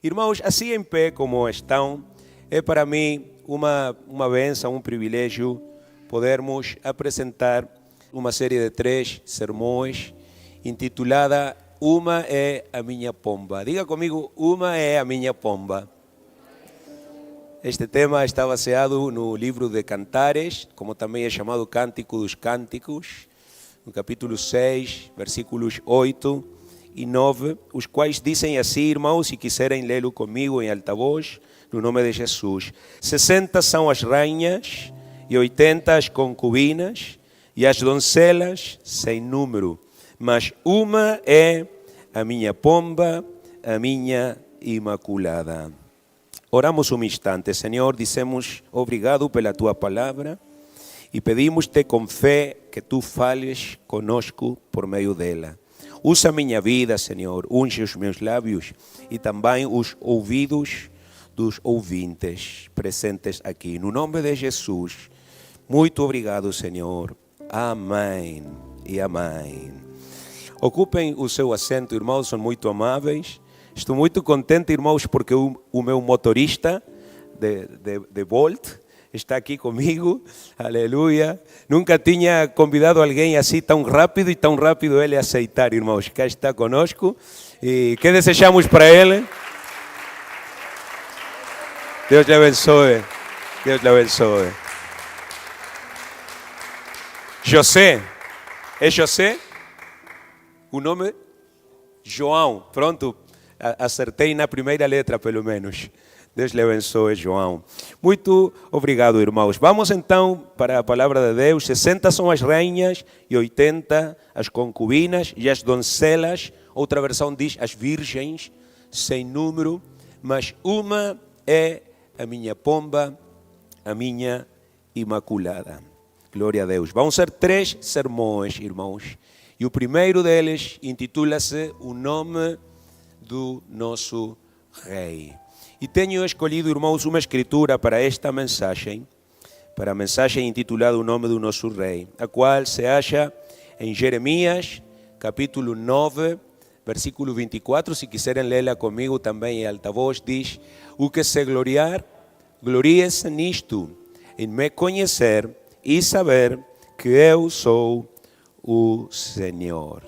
Irmãos, assim em pé como estão, é para mim uma bênção, um privilégio podermos apresentar uma série de 3 sermões intitulada Uma é a minha pomba. Diga comigo, uma é a minha pomba. Este tema está baseado no livro de Cantares, como também é chamado Cântico dos Cânticos, no capítulo 6, versículos 8 e 9, os quais dizem assim, irmãos, se quiserem lê-lo comigo em alta voz, no nome de Jesus. 60 são as rainhas e 80 as concubinas e as doncelas sem número, mas uma é a minha pomba, a minha imaculada. Oramos um instante, Senhor, dizemos obrigado pela Tua palavra e pedimos-te com fé que Tu fales conosco por meio dela. Usa a minha vida, Senhor, unge os meus lábios e também os ouvidos dos ouvintes presentes aqui. No nome de Jesus, muito obrigado, Senhor. Amém e amém. Ocupem o seu assento, irmãos, são muito amáveis. Estou muito contente, irmãos, porque o meu motorista de Bolt está aqui comigo, aleluia. Nunca tinha convidado alguém assim tão rápido e tão rápido ele aceitar, irmãos. Cá está conosco. E que desejamos para ele? Deus lhe abençoe. Deus lhe abençoe. José. É José? O nome? João. Pronto. Acertei na primeira letra, pelo menos. Deus lhe abençoe, João. Muito obrigado, irmãos. Vamos então para a palavra de Deus. 60 são as rainhas e 80 as concubinas e as doncelas. Outra versão diz as virgens, sem número. Mas uma é a minha pomba, a minha imaculada. Glória a Deus. Vão ser 3 sermões, irmãos. E o primeiro deles intitula-se O Nome do Nosso Rei. E tenho escolhido, irmãos, uma escritura para esta mensagem, para a mensagem intitulada O Nome do Nosso Rei, a qual se acha em Jeremias, capítulo 9, versículo 24, se quiserem lê-la comigo também em alta voz, diz: o que se gloriar, glorie-se nisto, em me conhecer e saber que eu sou o Senhor.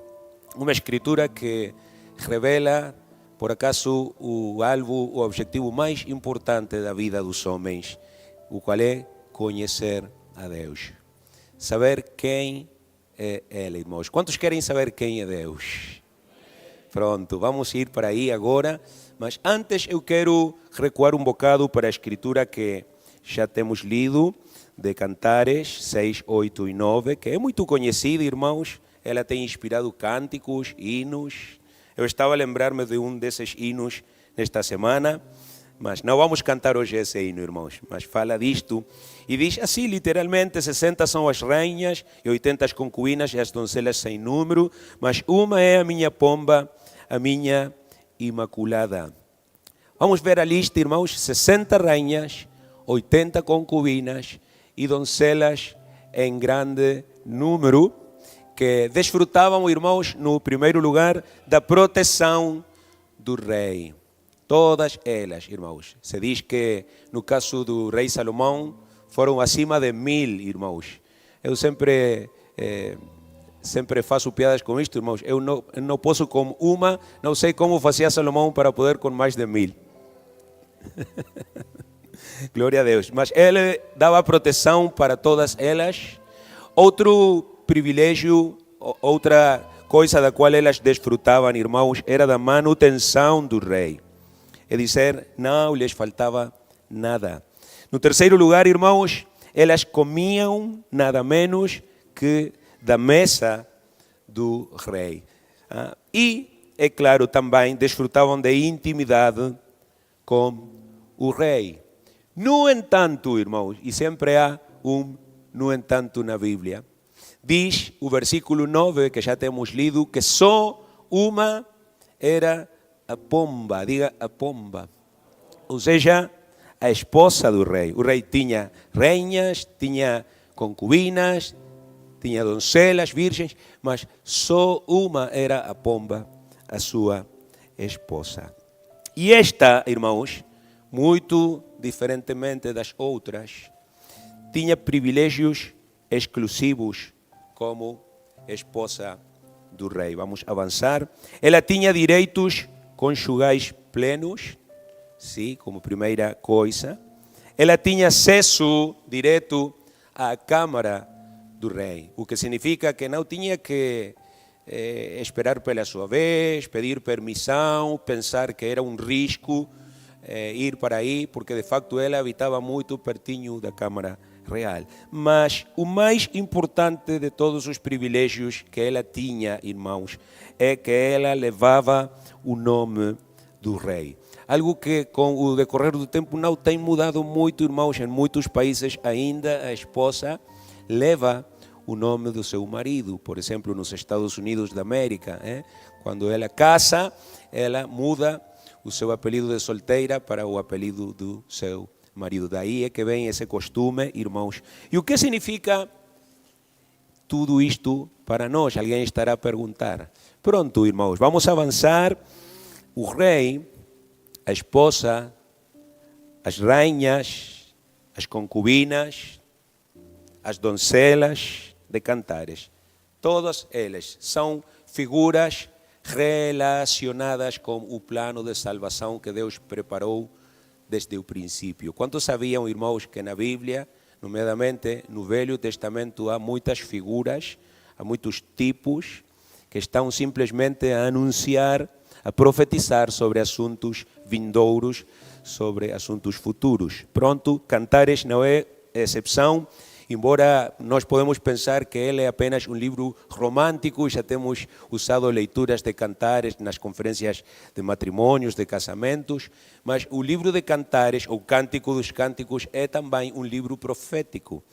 Uma escritura que revela, por acaso, o alvo, o objetivo mais importante da vida dos homens, o qual é conhecer a Deus. Saber quem é Ele, irmãos. Quantos querem saber quem é Deus? Pronto, vamos ir para aí agora. Mas antes eu quero recuar um bocado para a escritura que já temos lido, de Cantares 6, 8 e 9, que é muito conhecida, irmãos. Ela tem inspirado cânticos, hinos. Eu estava a lembrar-me de um desses hinos nesta semana, mas não vamos cantar hoje esse hino, irmãos, mas fala disto. E diz assim, literalmente, 60 são as rainhas e 80 as concubinas e as doncelas sem número, mas uma é a minha pomba, a minha imaculada. Vamos ver a lista, irmãos, 60 rainhas, 80 concubinas e doncelas em grande número, que desfrutavam, irmãos, no primeiro lugar, da proteção do rei. Todas elas, irmãos. Se diz que, no caso do rei Salomão, foram acima de 1000, irmãos. Eu sempre faço piadas com isto, irmãos. Eu não posso com uma, não sei como fazia Salomão para poder com mais de 1000. Glória a Deus. Mas ele dava proteção para todas elas. Outro privilégio, outra coisa da qual elas desfrutavam, irmãos, era da manutenção do rei. É dizer, não lhes faltava nada. No terceiro lugar, irmãos, elas comiam nada menos que da mesa do rei. E, é claro, também desfrutavam de intimidade com o rei. No entanto, irmãos, e sempre há no entanto na Bíblia, diz o versículo 9, que já temos lido, que só uma era a pomba, diga a pomba. Ou seja, a esposa do rei. O rei tinha rainhas, tinha concubinas, tinha doncelas, virgens, mas só uma era a pomba, a sua esposa. E esta, irmãos, muito diferentemente das outras, tinha privilégios exclusivos como esposa do rei. Vamos avançar. Ela tinha direitos conjugais plenos, sim, como primeira coisa. Ela tinha acesso direto à Câmara do Rei, o que significa que não tinha que esperar pela sua vez, pedir permissão, pensar que era um risco ir para aí, porque de facto ela habitava muito pertinho da Câmara Real. Mas o mais importante de todos os privilégios que ela tinha, irmãos, é que ela levava o nome do rei. Algo que com o decorrer do tempo não tem mudado muito, irmãos. Em muitos países ainda a esposa leva o nome do seu marido. Por exemplo, nos Estados Unidos da América, quando ela casa, ela muda o seu apelido de solteira para o apelido do seu marido. Daí é que vem esse costume, irmãos. E o que significa tudo isto para nós? Alguém estará a perguntar. Pronto, irmãos, vamos avançar. O rei, a esposa, as rainhas, as concubinas, as doncelas de Cantares, todas elas são figuras relacionadas com o plano de salvação que Deus preparou desde o princípio. Quantos sabiam, irmãos, que na Bíblia, nomeadamente no Velho Testamento, há muitas figuras, há muitos tipos que estão simplesmente a anunciar, a profetizar sobre assuntos vindouros, sobre assuntos futuros. Pronto, Cantares não é exceção. Embora nós podemos pensar que ele é apenas um livro romântico, já temos usado leituras de Cantares nas conferências de matrimônios, de casamentos, mas o livro de Cantares, ou Cântico dos Cânticos, é também um livro profético,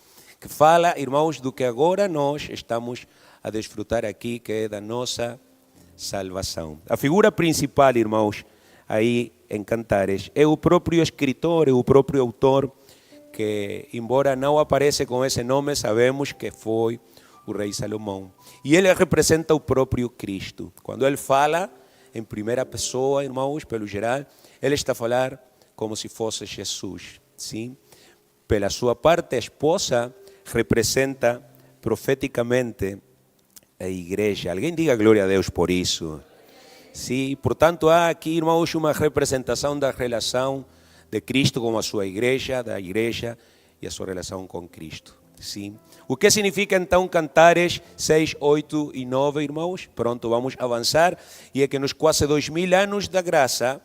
que fala, irmãos, do que agora nós estamos a desfrutar aqui, que é da nossa salvação. A figura principal, irmãos, aí em Cantares, é o próprio escritor, é o próprio autor, que embora não apareça com esse nome, sabemos que foi o rei Salomão. E ele representa o próprio Cristo. Quando ele fala em primeira pessoa, irmãos, pelo geral, ele está a falar como se fosse Jesus. Sim? Pela sua parte, a esposa representa profeticamente a igreja. Alguém diga glória a Deus por isso. Sim? Portanto, há aqui, irmãos, uma representação da relação de Cristo com a sua igreja, da igreja e a sua relação com Cristo. Sim. O que significa então Cantares 6, 8 e 9, irmãos? Pronto, vamos avançar. E é que nos quase 2000 anos da graça,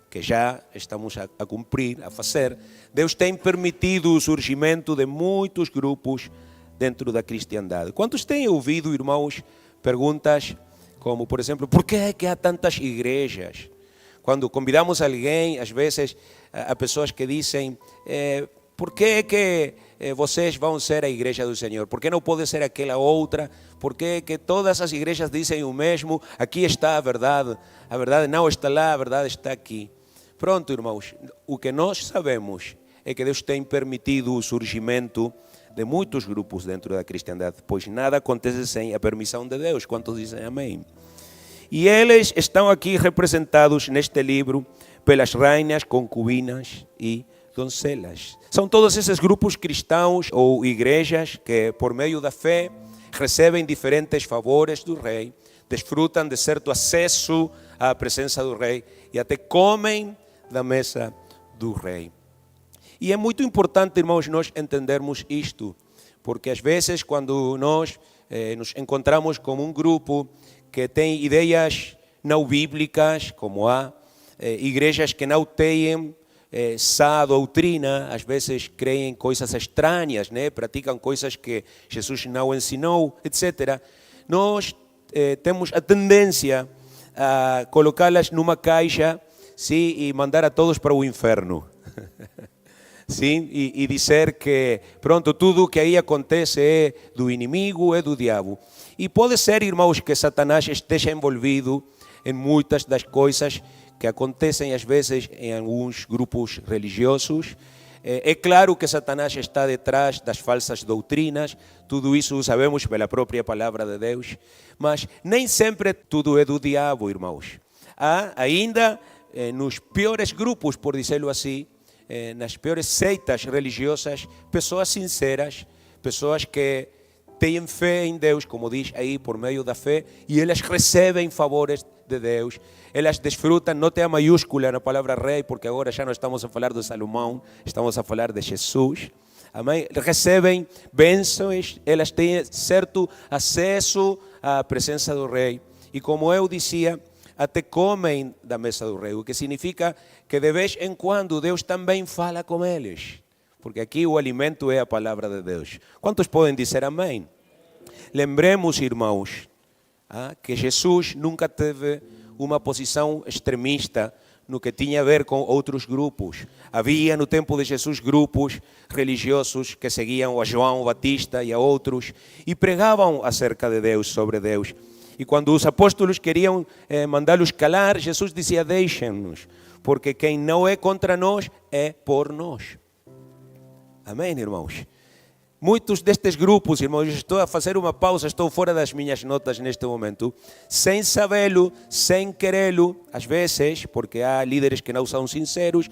que já estamos a cumprir, a fazer, Deus tem permitido o surgimento de muitos grupos dentro da cristiandade. Quantos têm ouvido, irmãos, perguntas como, por exemplo, por que é que há tantas igrejas? Quando convidamos alguém, às vezes há pessoas que dizem, por que é que vocês vão ser a igreja do Senhor? Por que não pode ser aquela outra? Por que é que todas as igrejas dizem o mesmo? Aqui está a verdade não está lá, a verdade está aqui. Pronto, irmãos, o que nós sabemos é que Deus tem permitido o surgimento de muitos grupos dentro da cristiandade, pois nada acontece sem a permissão de Deus. Quantos dizem amém? E eles estão aqui representados neste livro pelas rainhas, concubinas e doncelas. São todos esses grupos cristãos ou igrejas que, por meio da fé, recebem diferentes favores do rei, desfrutam de certo acesso à presença do rei e até comem da mesa do rei. E é muito importante, irmãos, nós entendermos isto, porque às vezes quando nós nos encontramos com um grupo que tem ideias não bíblicas, como há igrejas que não têm essa doutrina, às vezes creem coisas estranhas, né? Praticam coisas que Jesus não ensinou, etc. Nós temos a tendência a colocá-las numa caixa, sim, e mandar a todos para o inferno. Sim, e dizer que, pronto, tudo o que aí acontece é do inimigo, é do diabo. E pode ser, irmãos, que Satanás esteja envolvido em muitas das coisas que acontecem às vezes em alguns grupos religiosos. É claro que Satanás está detrás das falsas doutrinas, tudo isso sabemos pela própria palavra de Deus, mas nem sempre tudo é do diabo, irmãos. Há ainda nos piores grupos, por dizê-lo assim, nas piores seitas religiosas, pessoas sinceras, pessoas que têm fé em Deus, como diz aí, por meio da fé, e elas recebem favores de Deus, elas desfrutam, não tem a maiúscula na palavra rei, porque agora já não estamos a falar de Salomão, estamos a falar de Jesus. Amém? Recebem bênçãos, elas têm certo acesso à presença do rei. E como eu dizia, até comem da mesa do rei, o que significa que de vez em quando Deus também fala com eles. Porque aqui o alimento é a palavra de Deus. Quantos podem dizer amém? Lembremos, irmãos, que Jesus nunca teve uma posição extremista no que tinha a ver com outros grupos. Havia no tempo de Jesus grupos religiosos que seguiam a João Batista e a outros e pregavam acerca de Deus, sobre Deus. E quando os apóstolos queriam mandá-los calar, Jesus dizia: deixem-nos, porque quem não é contra nós é por nós. Amém, irmãos? Muitos destes grupos, irmãos, estou a fazer uma pausa, estou fora das minhas notas neste momento, sem sabê-lo, sem querê-lo, às vezes, porque há líderes que não são sinceros,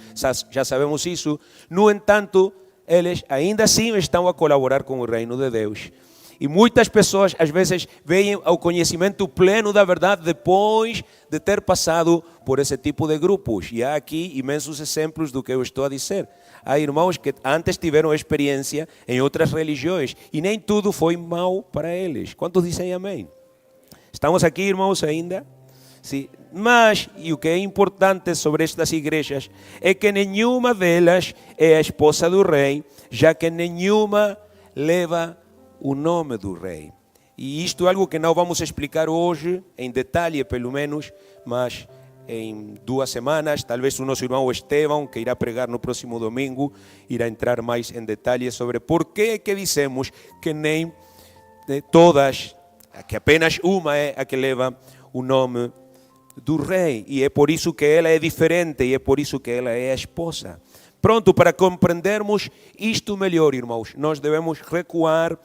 já sabemos isso. No entanto, eles ainda assim estão a colaborar com o reino de Deus. E muitas pessoas, às vezes, vêm ao conhecimento pleno da verdade depois de ter passado por esse tipo de grupos. E há aqui imensos exemplos do que eu estou a dizer. Há irmãos que antes tiveram experiência em outras religiões e nem tudo foi mal para eles. Quantos dizem amém? Estamos aqui, irmãos, ainda? Sim. Mas, e o que é importante sobre estas igrejas, é que nenhuma delas é a esposa do rei, já que nenhuma leva o nome do rei. E isto é algo que não vamos explicar hoje em detalhe, pelo menos, mas em 2 semanas, talvez o nosso irmão Estevão, que irá pregar no próximo domingo, irá entrar mais em detalhe sobre por que dizemos que nem todas, que apenas uma é a que leva o nome do rei. E é por isso que ela é diferente e é por isso que ela é a esposa. Pronto, para compreendermos isto melhor, irmãos, nós devemos recuar,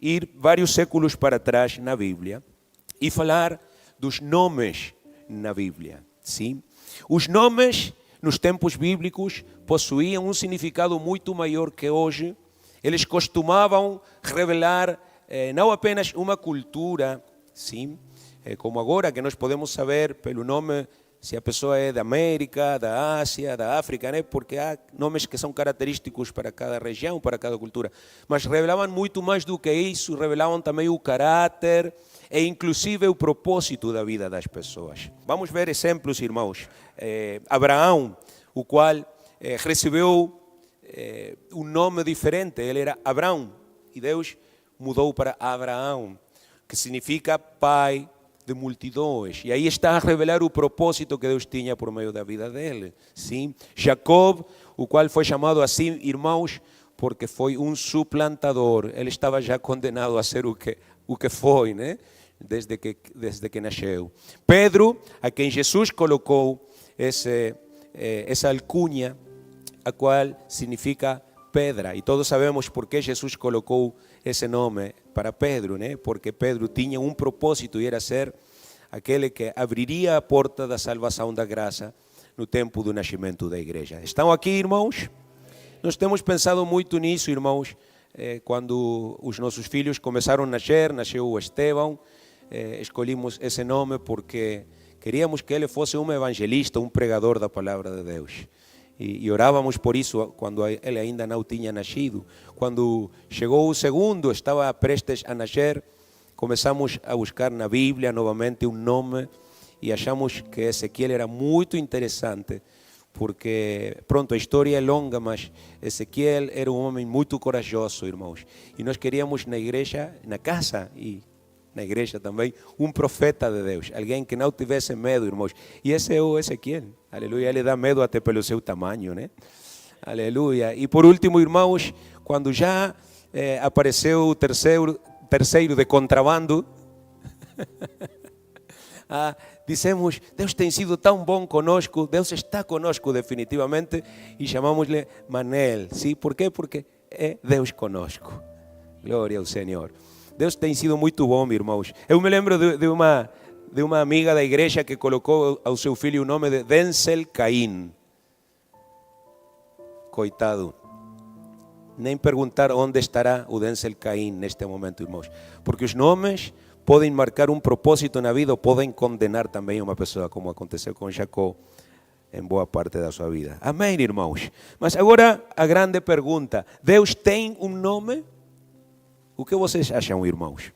ir vários séculos para trás na Bíblia e falar dos nomes na Bíblia. Sim? Os nomes, nos tempos bíblicos, possuíam um significado muito maior que hoje. Eles costumavam revelar não apenas uma cultura, sim? Como agora que nós podemos saber pelo nome se a pessoa é da América, da Ásia, da África, né? Porque há nomes que são característicos para cada região, para cada cultura. Mas revelavam muito mais do que isso, revelavam também o caráter e inclusive o propósito da vida das pessoas. Vamos ver exemplos, irmãos. Abraão, o qual recebeu um nome diferente, ele era Abrão, e Deus mudou para Abraão, que significa pai de multidões. E aí está a revelar o propósito que Deus tinha por meio da vida dele. Sim? Jacob, o qual foi chamado assim, irmãos, porque foi um suplantador. Ele estava já condenado a ser o que foi, né? Desde que nasceu. Pedro, a quem Jesus colocou essa alcunha, a qual significa pedra. E todos sabemos por que Jesus colocou esse nome para Pedro, né? Porque Pedro tinha um propósito e era ser aquele que abriria a porta da salvação da graça no tempo do nascimento da igreja. Estão aqui, irmãos? Nós temos pensado muito nisso, irmãos, quando os nossos filhos começaram a nascer, nasceu o Estevão, escolhimos esse nome porque queríamos que ele fosse um evangelista, um pregador da palavra de Deus. E orávamos por isso quando ele ainda não tinha nascido. Quando chegou o segundo, estava prestes a nascer, começamos a buscar na Bíblia novamente um nome e achamos que Ezequiel era muito interessante, porque, pronto, a história é longa, mas Ezequiel era um homem muito corajoso, irmãos. E nós queríamos na igreja, na casa e na igreja também, um profeta de Deus, alguém que não tivesse medo, irmãos. E esse é o Ezequiel, aleluia, ele dá medo até pelo seu tamanho, né? Aleluia. E por último, irmãos, quando já apareceu o terceiro de contrabando, dissemos, Deus tem sido tão bom conosco, Deus está conosco definitivamente, e chamamos-lhe Manel. Sim? Por quê? Porque é Deus conosco. Glória ao Senhor. Deus tem sido muito bom, irmãos. Eu me lembro de de uma amiga da igreja que colocou ao seu filho o nome de Denzel Caim. Coitado. Nem perguntar onde estará o Denzel Caim neste momento, irmãos. Porque os nomes podem marcar um propósito na vida ou podem condenar também uma pessoa, como aconteceu com Jacó em boa parte da sua vida. Amém, irmãos? Mas agora a grande pergunta: Deus tem um nome? O que vocês acham, irmãos?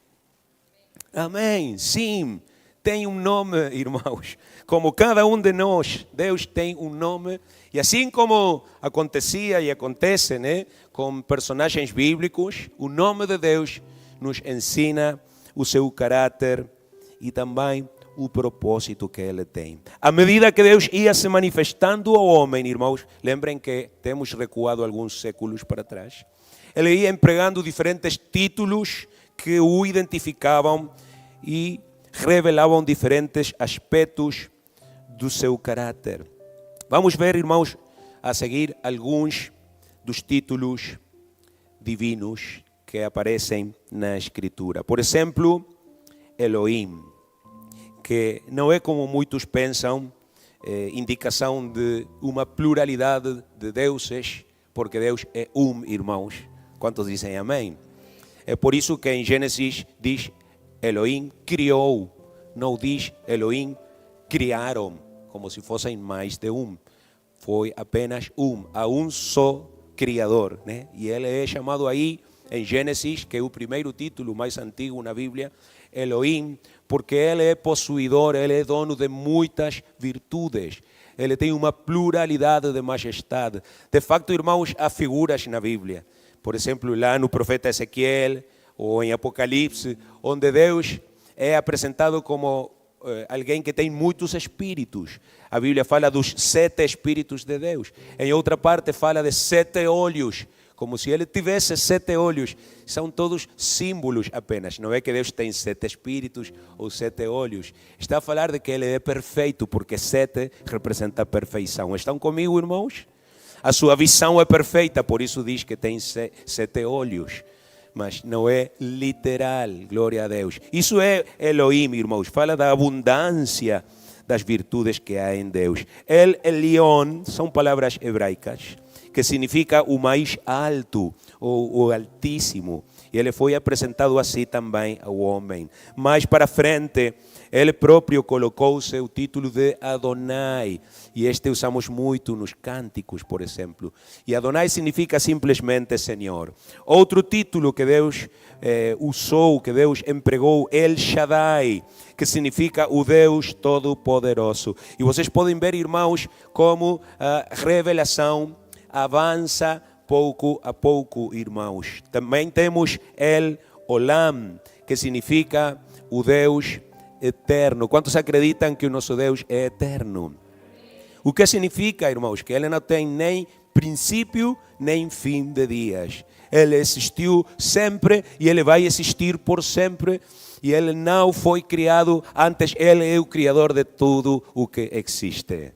Amém, sim, tem um nome, irmãos. Como cada um de nós, Deus tem um nome. E assim como acontecia e acontece, né, com personagens bíblicos, o nome de Deus nos ensina o seu caráter e também o propósito que Ele tem. À medida que Deus ia se manifestando ao homem, irmãos, lembrem que temos recuado alguns séculos para trás, Ele ia empregando diferentes títulos que o identificavam e revelavam diferentes aspectos do seu caráter. Vamos ver, irmãos, a seguir alguns dos títulos divinos que aparecem na Escritura. Por exemplo, Elohim, que não é como muitos pensam, indicação de uma pluralidade de deuses, porque Deus é irmãos. Quantos dizem amém? É por isso que em Gênesis diz Elohim criou, não diz Elohim criaram, como se fossem mais de um. Foi apenas há um só Criador, né? E ele é chamado aí em Gênesis, que é o primeiro título mais antigo na Bíblia, Elohim, porque ele é possuidor, ele é dono de muitas virtudes. Ele tem uma pluralidade de majestade. De facto, irmãos, há figuras na Bíblia. Por exemplo, lá no profeta Ezequiel, ou em Apocalipse, onde Deus é apresentado como alguém que tem muitos espíritos. A Bíblia fala dos 7 espíritos de Deus. Em outra parte fala de 7 olhos, como se ele tivesse 7 olhos. São todos símbolos apenas. Não é que Deus tem 7 espíritos ou 7 olhos. Está a falar de que ele é perfeito, porque 7 representa a perfeição. Estão comigo, irmãos? A sua visão é perfeita, por isso diz que tem 7 olhos. Mas não é literal, glória a Deus. Isso é Elohim, irmãos. Fala da abundância das virtudes que há em Deus. El Elyon são palavras hebraicas, que significa o mais alto, ou o altíssimo. E ele foi apresentado assim também ao homem. Mais para frente, ele próprio colocou o seu título de Adonai. E este usamos muito nos cânticos, por exemplo. E Adonai significa simplesmente Senhor. Outro título que Deus usou, que Deus empregou, El Shaddai, que significa o Deus Todo-Poderoso. E vocês podem ver, irmãos, como a revelação avança pouco a pouco, irmãos. Também temos El Olam, que significa o Deus eterno. Quantos acreditam que o nosso Deus é eterno? O que significa, irmãos? Que Ele não tem nem princípio, nem fim de dias. Ele existiu sempre e Ele vai existir por sempre. E Ele não foi criado antes. Ele é o Criador de tudo o que existe.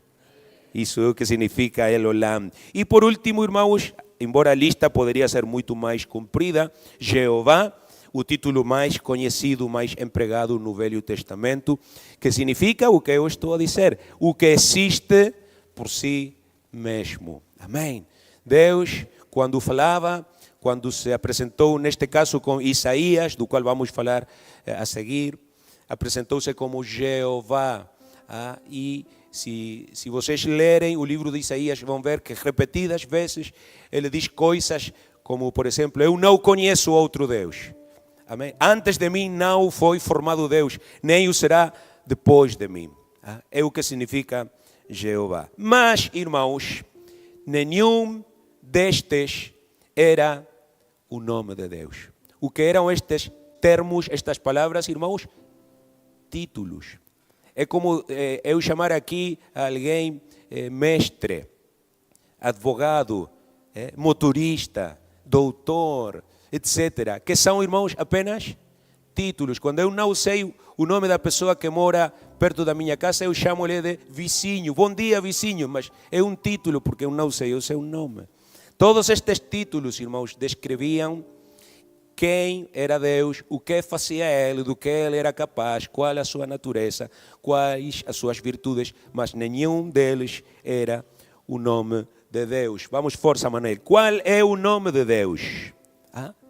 Isso é o que significa El Olam. E por último, irmãos, embora a lista poderia ser muito mais comprida, Jeová, o título mais conhecido, mais empregado no Velho Testamento, que significa o que eu estou a dizer, o que existe por si mesmo. Amém. Deus, quando falava, quando se apresentou, neste caso com Isaías, do qual vamos falar a seguir, apresentou-se como Jeová. E se vocês lerem o livro de Isaías, vão ver que repetidas vezes ele diz coisas como, por exemplo, eu não conheço outro Deus. Amém? Antes de mim não foi formado Deus, nem o será depois de mim. É o que significa Jeová. Mas, irmãos, nenhum destes era o nome de Deus. O que eram estes termos, estas palavras, irmãos? Títulos. É como eu chamar aqui alguém mestre, advogado, motorista, doutor, etc. Que são, irmãos, apenas títulos. Quando eu não sei o nome da pessoa que mora perto da minha casa, eu chamo-lhe de vizinho. Bom dia, vizinho, mas é um título porque eu não sei o seu nome. Todos estes títulos, irmãos, descreviam quem era Deus, o que fazia Ele, do que Ele era capaz, qual a sua natureza, quais as suas virtudes, mas nenhum deles era o nome de Deus. Vamos, força, Manuel. Qual é o nome de Deus?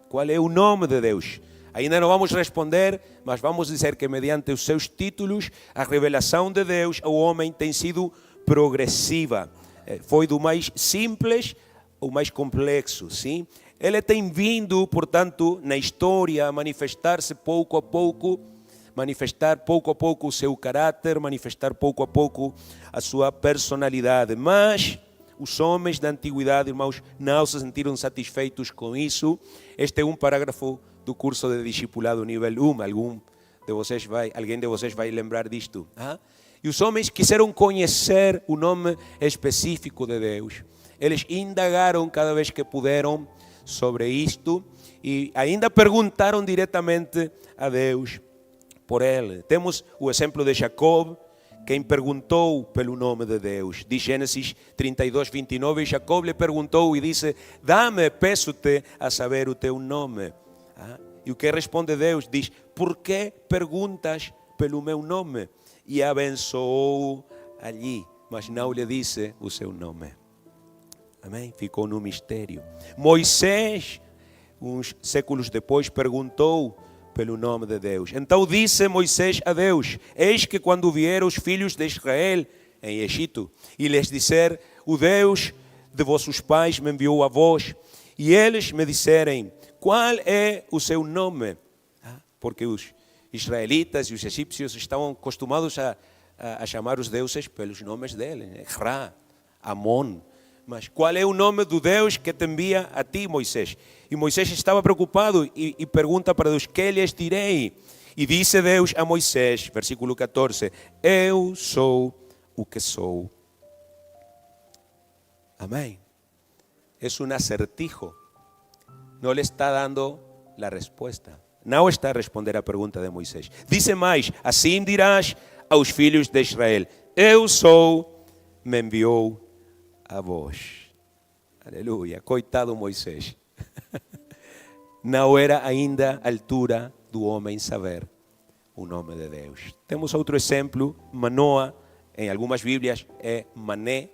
Qual é o nome de Deus? Ainda não vamos responder, mas vamos dizer que mediante os seus títulos, a revelação de Deus ao homem tem sido progressiva. Foi do mais simples ao mais complexo, sim? Ele tem vindo, portanto, na história, a manifestar-se pouco a pouco, manifestar pouco a pouco o seu caráter, manifestar pouco a pouco a sua personalidade. Mas os homens da antiguidade, irmãos, não se sentiram satisfeitos com isso. Este é um parágrafo do curso de discipulado nível 1. Alguém de vocês vai lembrar disto. E os homens quiseram conhecer o nome específico de Deus. Eles indagaram cada vez que puderam sobre isto e ainda perguntaram diretamente a Deus por ele. Temos o exemplo de Jacob, quem perguntou pelo nome de Deus. Diz Gênesis 32, 29, e Jacob lhe perguntou e disse: dá-me, peço-te, a saber o teu nome. E o que responde Deus? Diz: por que perguntas pelo meu nome? E abençoou ali, mas não lhe disse o seu nome. Amém? Ficou no mistério. Moisés, uns séculos depois, perguntou pelo nome de Deus. Então disse Moisés a Deus: eis que quando vieram os filhos de Israel em Egito, e lhes disser: o Deus de vossos pais me enviou a vós, e eles me disserem: qual é o seu nome? Porque os israelitas e os egípcios estavam acostumados a chamar os deuses pelos nomes deles, Ra, Amon. Mas qual é o nome do Deus que te envia a ti, Moisés? E Moisés estava preocupado e pergunta para Deus: que lhes direi? E disse Deus a Moisés, versículo 14: eu sou o que sou. Amém. É um acertijo. Não lhe está dando a resposta. Não está a responder a pergunta de Moisés. Dice mais: assim dirás aos filhos de Israel: eu sou, me enviou a vós. Aleluia. Coitado Moisés. Não era ainda a altura do homem saber o nome de Deus. Temos outro exemplo, Manoa, em algumas Bíblias é Mané.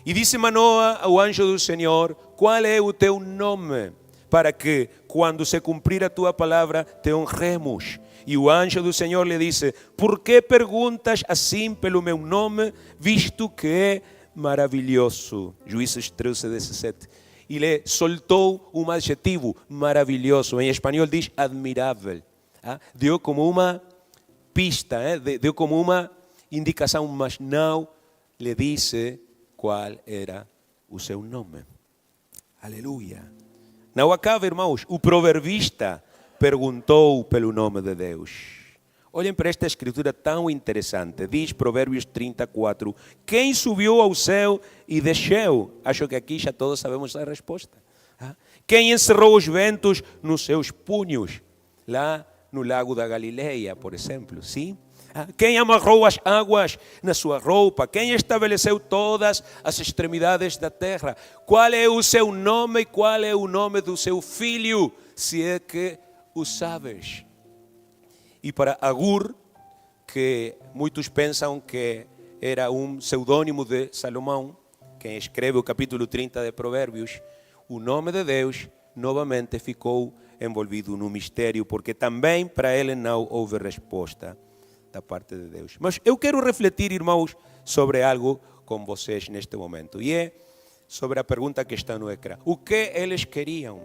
E disse Manoa ao anjo do Senhor: qual é o teu nome? Para que, quando se cumprir a tua palavra, te honremos. E o anjo do Senhor lhe disse: por que perguntas assim pelo meu nome, visto que é maravilhoso? Juízes 13, 17. E lhe soltou um adjetivo: maravilhoso. Em espanhol diz admirável. Deu como uma pista, deu como uma indicação, mas não lhe disse qual era o seu nome. Aleluia. Não acaba, irmãos. O proverbista perguntou pelo nome de Deus. Olhem para esta escritura tão interessante. Diz Provérbios 34. Quem subiu ao céu e desceu? Acho que aqui já todos sabemos a resposta. Quem encerrou os ventos nos seus punhos? Lá no lago da Galileia, por exemplo. Sim? Quem amarrou as águas na sua roupa? Quem estabeleceu todas as extremidades da terra? Qual é o seu nome e qual é o nome do seu filho, se é que o sabes? E para Agur, que muitos pensam que era um pseudônimo de Salomão, quem escreve o capítulo 30 de Provérbios, o nome de Deus novamente ficou envolvido no mistério, porque também para ele não houve resposta da parte de Deus. Mas eu quero refletir, irmãos, sobre algo com vocês neste momento. E é sobre a pergunta que está no ecrã. O que eles queriam?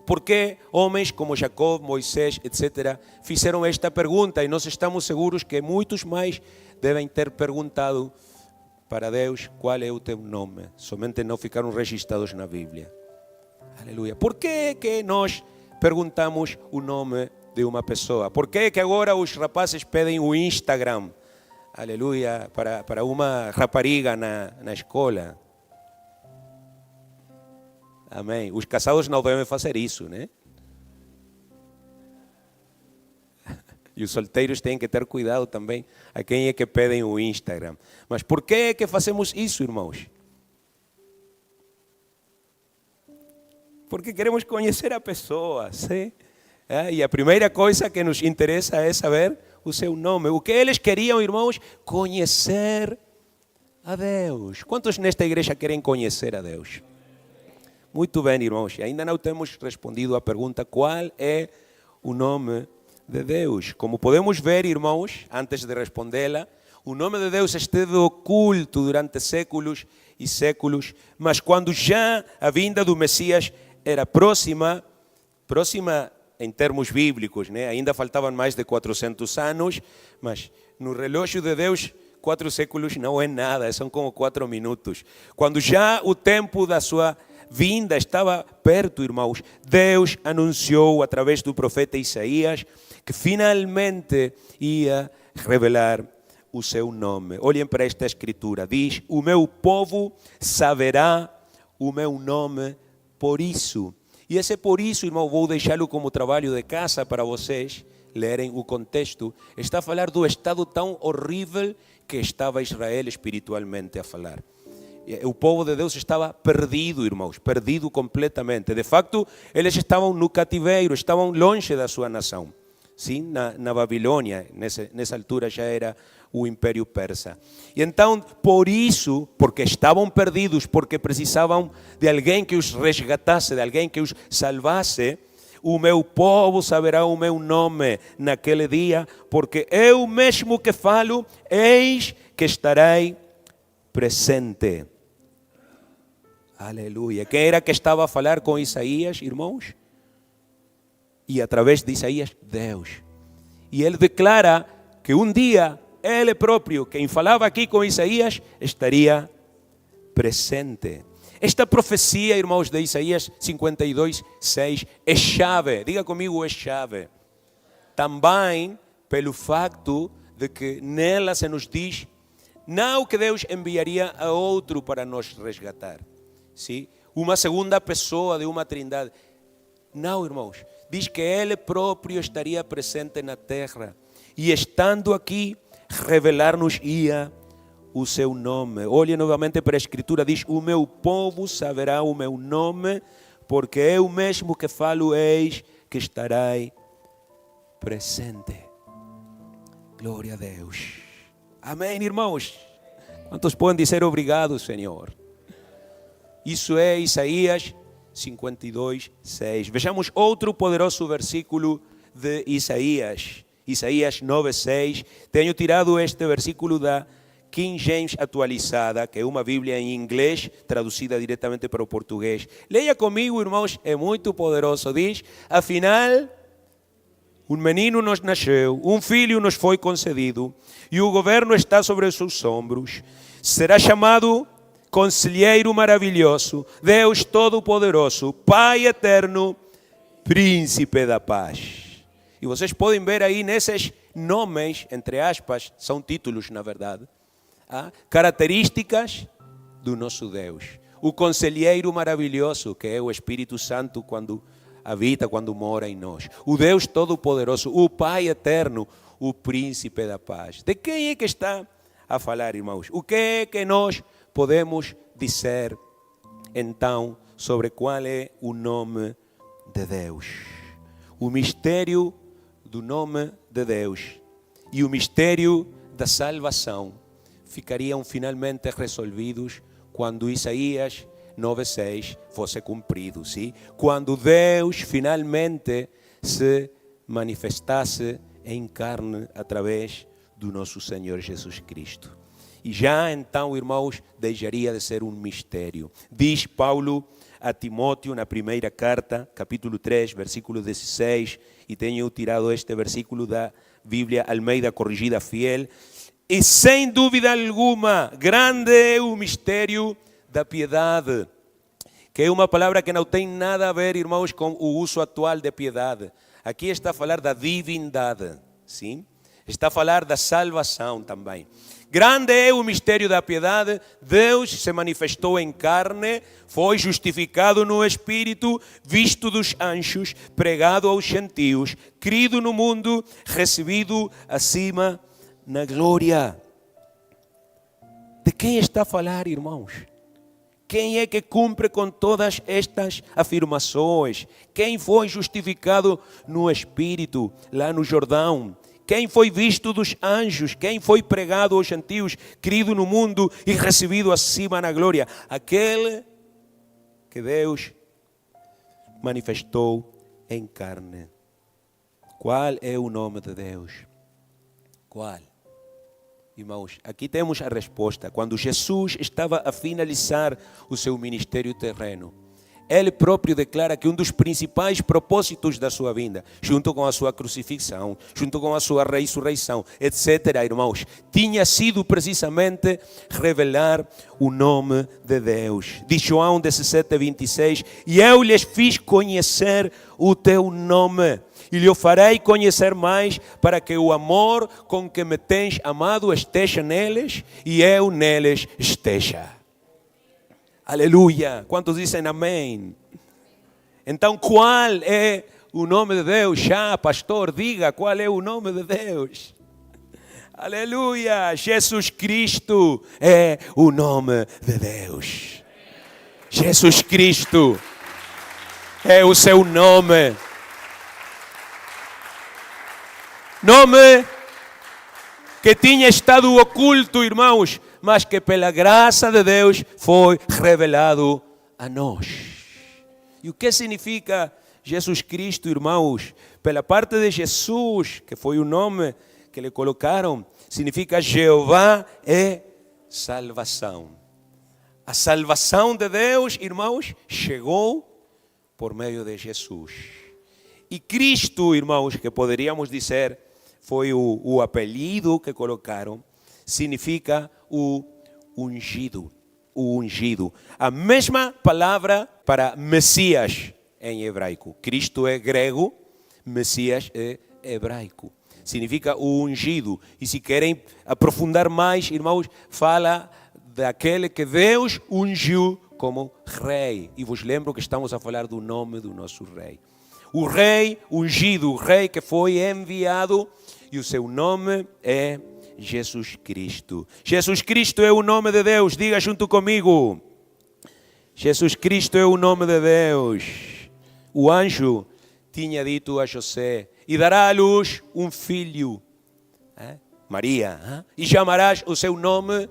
Por que homens como Jacob, Moisés, etc., fizeram esta pergunta? E nós estamos seguros que muitos mais devem ter perguntado para Deus: qual é o teu nome? Somente não ficaram registrados na Bíblia. Aleluia. Por que nós perguntamos o nome de uma pessoa? Por que agora os rapazes pedem o Instagram? Aleluia. Para uma rapariga na escola. Amém. Os casados não devem fazer isso, né? E os solteiros têm que ter cuidado também a quem é que pedem o Instagram. Mas por que é que fazemos isso, irmãos? Porque queremos conhecer a pessoa, sim? E a primeira coisa que nos interessa é saber o seu nome. O que eles queriam, irmãos? Conhecer a Deus. Quantos nesta igreja querem conhecer a Deus? Muito bem, irmãos. Ainda não temos respondido à pergunta qual é o nome de Deus. Como podemos ver, irmãos, antes de respondê-la, o nome de Deus esteve oculto durante séculos e séculos, mas quando já a vinda do Messias era próxima em termos bíblicos, né? Ainda faltavam mais de 400 anos, mas no relógio de Deus, 4 séculos não é nada, são como 4 minutos. Quando já o tempo da sua vinda estava perto, irmãos, Deus anunciou através do profeta Isaías que finalmente ia revelar o seu nome. Olhem para esta escritura, diz: o meu povo saberá o meu nome por isso. E esse por isso, irmão, vou deixá-lo como trabalho de casa para vocês lerem o contexto. Está a falar do estado tão horrível que estava Israel espiritualmente a falar. O povo de Deus estava perdido, irmãos, perdido completamente. De facto, eles estavam no cativeiro, estavam longe da sua nação. Sim, na Babilônia, nessa altura já era o Império Persa. E então, por isso, porque estavam perdidos, porque precisavam de alguém que os resgatasse, de alguém que os salvasse, o meu povo saberá o meu nome naquele dia, porque eu mesmo que falo, eis que estarei presente. Aleluia. Quem era que estava a falar com Isaías, irmãos? E através de Isaías, Deus. E ele declara que um dia ele próprio, quem falava aqui com Isaías, estaria presente. Esta profecia, irmãos, de Isaías 52:6 é chave. Diga comigo, é chave. Também pelo facto de que nela se nos diz não que Deus enviaria a outro para nos resgatar. Sim? Uma segunda pessoa de uma trindade. Não, irmãos. Diz que Ele próprio estaria presente na terra. E estando aqui, revelar-nos-ia o seu nome. Olhe novamente para a Escritura. Diz: o meu povo saberá o meu nome, porque eu mesmo que falo, eis que estarei presente. Glória a Deus. Amém, irmãos? Quantos podem dizer obrigado, Senhor? Isso é Isaías 52:6. Vejamos outro poderoso versículo de Isaías. Isaías 9:6. Tenho tirado este versículo da King James atualizada, que é uma Bíblia em inglês, traduzida diretamente para o português. Leia comigo, irmãos, é muito poderoso. Diz: afinal, um menino nos nasceu, um filho nos foi concedido, e o governo está sobre os seus ombros. Será chamado Conselheiro Maravilhoso, Deus Todo-Poderoso, Pai Eterno, Príncipe da Paz. E vocês podem ver aí nesses nomes, entre aspas, são títulos na verdade, características do nosso Deus. O Conselheiro Maravilhoso, que é o Espírito Santo quando habita, quando mora em nós. O Deus Todo-Poderoso, o Pai Eterno, o Príncipe da Paz. De quem é que está a falar, irmãos? O que é que nós podemos dizer, então, sobre qual é o nome de Deus? O mistério do nome de Deus e o mistério da salvação ficariam finalmente resolvidos quando Isaías 9:6 fosse cumprido, sim? Quando Deus finalmente se manifestasse em carne através do nosso Senhor Jesus Cristo. E já então, irmãos, deixaria de ser um mistério. Diz Paulo a Timóteo na primeira carta, capítulo 3, versículo 16, e tenho tirado este versículo da Bíblia Almeida Corrigida Fiel. E sem dúvida alguma, grande é o mistério da piedade, que é uma palavra que não tem nada a ver, irmãos, com o uso atual de piedade. Aqui está a falar da divindade, sim? Está a falar da salvação também. Grande é o mistério da piedade. Deus se manifestou em carne, foi justificado no Espírito, visto dos anjos, pregado aos gentios, crido no mundo, recebido acima na glória. De quem está a falar, irmãos? quem é que cumpre com todas estas afirmações? Quem foi justificado no Espírito, lá no Jordão? Quem foi visto dos anjos? Quem foi pregado aos gentios, crido no mundo e recebido acima na glória? Aquele que Deus manifestou em carne. Qual é o nome de Deus? Qual? Irmãos, aqui temos a resposta. Quando Jesus estava a finalizar o seu ministério terreno, Ele próprio declara que um dos principais propósitos da sua vinda, junto com a sua crucifixão, junto com a sua ressurreição, etc., irmãos, tinha sido precisamente revelar o nome de Deus. Diz João 17:26, e eu lhes fiz conhecer o teu nome, e lhe farei conhecer mais, para que o amor com que me tens amado esteja neles, e eu neles esteja. Aleluia. Quantos dizem amém? Então, qual é o nome de Deus? Já, pastor, diga qual é o nome de Deus. Aleluia. Jesus Cristo é o nome de Deus. Jesus Cristo é o seu nome. Nome que tinha estado oculto, irmãos, mas que pela graça de Deus foi revelado a nós. E o que significa Jesus Cristo, irmãos? Pela parte de Jesus, que foi o nome que lhe colocaram, significa Jeová é salvação. A salvação de Deus, irmãos, chegou por meio de Jesus. E Cristo, irmãos, que poderíamos dizer, foi o apelido que colocaram, significa o ungido. O ungido. A mesma palavra para Messias em hebraico. Cristo é grego, Messias é hebraico. Significa o ungido. E se querem aprofundar mais, irmãos, fala daquele que Deus ungiu como rei. E vos lembro que estamos a falar do nome do nosso rei. O rei ungido, o rei que foi enviado, e o seu nome é Jesus Cristo. Jesus Cristo é o nome de Deus. Diga junto comigo. Jesus Cristo é o nome de Deus. O anjo tinha dito a José, e dará à luz um filho, Maria, e chamarás o seu nome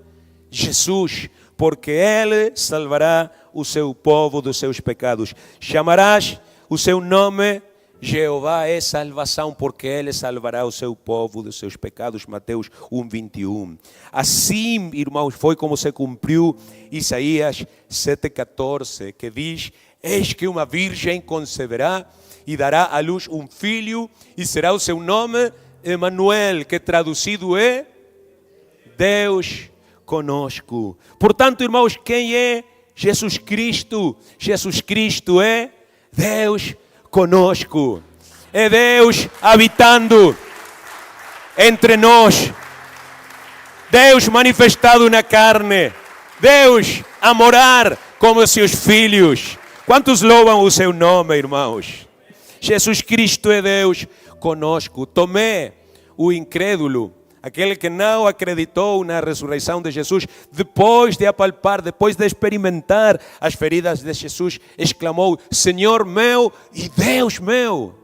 Jesus, porque ele salvará o seu povo dos seus pecados. Chamarás o seu nome Jeová é salvação, porque Ele salvará o seu povo dos seus pecados. Mateus 1:21. Assim, irmãos, foi como se cumpriu Isaías 7:14, que diz, eis que uma virgem conceberá e dará à luz um filho, e será o seu nome Emanuel, que traduzido é Deus conosco. Portanto, irmãos, quem é Jesus Cristo? Jesus Cristo é Deus conosco. É Deus habitando entre nós. Deus manifestado na carne. Deus a morar como seus filhos. Quantos louvam o seu nome, irmãos? Jesus Cristo é Deus conosco. Tomé, o incrédulo, aquele que não acreditou na ressurreição de Jesus, depois de apalpar, depois de experimentar as feridas de Jesus, exclamou, Senhor meu e Deus meu.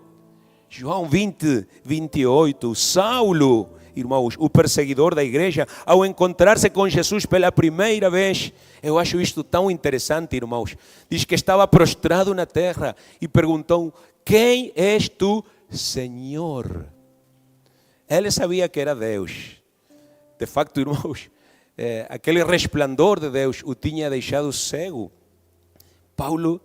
João 20:28, Saulo, irmãos, o perseguidor da igreja, ao encontrar-se com Jesus pela primeira vez, eu acho isto tão interessante, irmãos, diz que estava prostrado na terra e perguntou, quem és tu, Senhor? Ele sabia que era Deus. De facto, irmãos, aquele resplandor de Deus o tinha deixado cego. Paulo,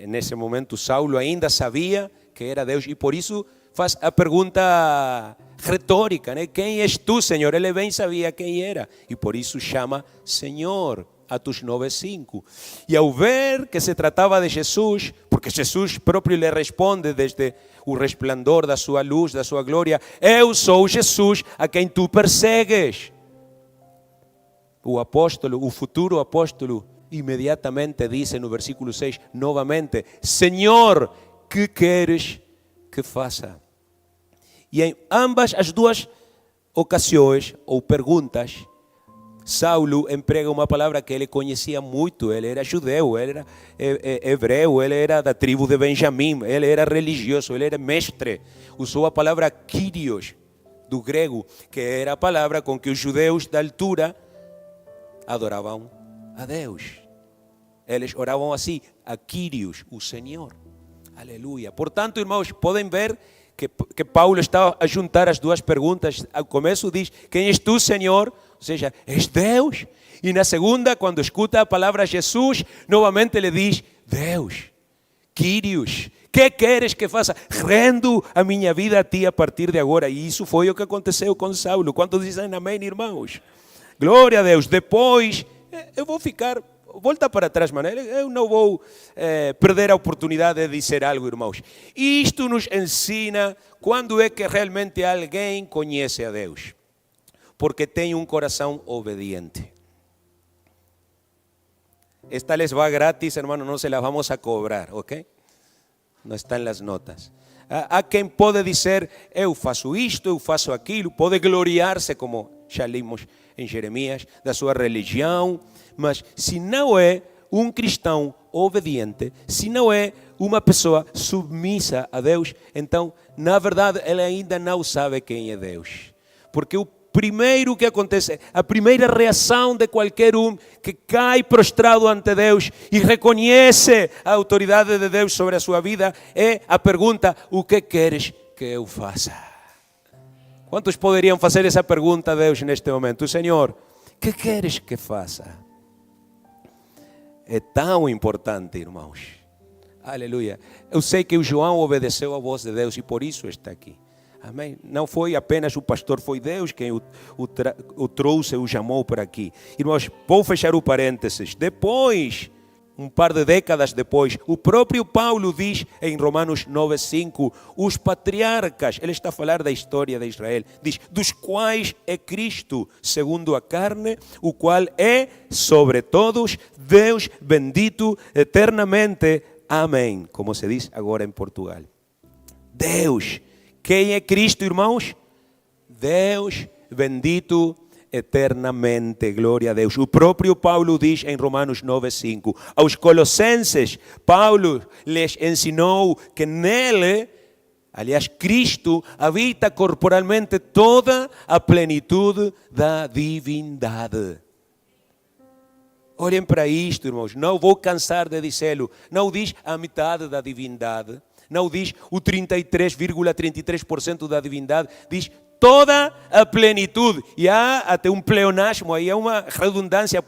nesse momento, Saulo ainda sabia que era Deus e por isso faz a pergunta retórica, né? Quem és tu, Senhor? Ele bem sabia quem era e por isso chama Senhor. Atos 9:5. E ao ver que se tratava de Jesus, porque Jesus próprio lhe responde desde o resplandor da sua luz, da sua glória, eu sou Jesus a quem tu persegues. O apóstolo, o futuro apóstolo, imediatamente disse no versículo 6, novamente, Senhor, que queres que faça? E em ambas as duas ocasiões ou perguntas, Saulo emprega uma palavra que ele conhecia muito. Ele era judeu, ele era hebreu, ele era da tribo de Benjamim, ele era religioso, ele era mestre. Usou a palavra Kyrios, do grego, que era a palavra com que os judeus da altura adoravam a Deus. Eles oravam assim, a Kyrios, o Senhor. Aleluia. Portanto, irmãos, podem ver que Paulo está a juntar as duas perguntas. Ao começo diz, quem és tu, Senhor? Ou seja, és Deus? E na segunda, quando escuta a palavra Jesus, novamente ele diz, Deus, Kyrios, que queres que faça? Rendo a minha vida a ti a partir de agora. E isso foi o que aconteceu com Saulo. Quantos dizem amém, irmãos? Glória a Deus. Depois, eu vou ficar... Volta para trás, mano. Eu não vou perder a oportunidade de dizer algo, irmãos. Isto nos ensina quando é que realmente alguém conhece a Deus. Porque tem um coração obediente. Esta les va gratis, hermano, não se la vamos a cobrar, ok? Não está nas notas. Há quem pode dizer, eu faço isto, eu faço aquilo, pode gloriar-se, como já lemos em Jeremias, da sua religião. Mas se não é um cristão obediente, se não é uma pessoa submissa a Deus, então, na verdade, ele ainda não sabe quem é Deus. Porque o primeiro que acontece, a primeira reação de qualquer um que cai prostrado ante Deus e reconhece a autoridade de Deus sobre a sua vida, é a pergunta, o que queres que eu faça? Quantos poderiam fazer essa pergunta a Deus neste momento? Senhor, o que queres que faça? É tão importante, irmãos. Aleluia. Eu sei que o João obedeceu à voz de Deus e por isso está aqui. Amém? Não foi apenas o pastor, foi Deus quem o trouxe, o chamou para aqui. Irmãos, vou fechar o parênteses. Depois, um par de décadas depois, o próprio Paulo diz em Romanos 9:5, os patriarcas, ele está a falar da história de Israel, diz, dos quais é Cristo, segundo a carne, o qual é sobre todos Deus bendito eternamente. Amém. Como se diz agora em Portugal. Deus. Quem é Cristo, irmãos? Deus bendito eternamente, glória a Deus. O próprio Paulo diz em Romanos 9:5, aos Colossenses, Paulo lhes ensinou que nele, aliás, Cristo habita corporalmente toda a plenitude da divindade. Olhem para isto, irmãos, não vou cansar de dizê-lo, não diz a metade da divindade, não diz o 33,33% da divindade, diz toda a plenitude. E há até um pleonasmo, aí é uma redundância,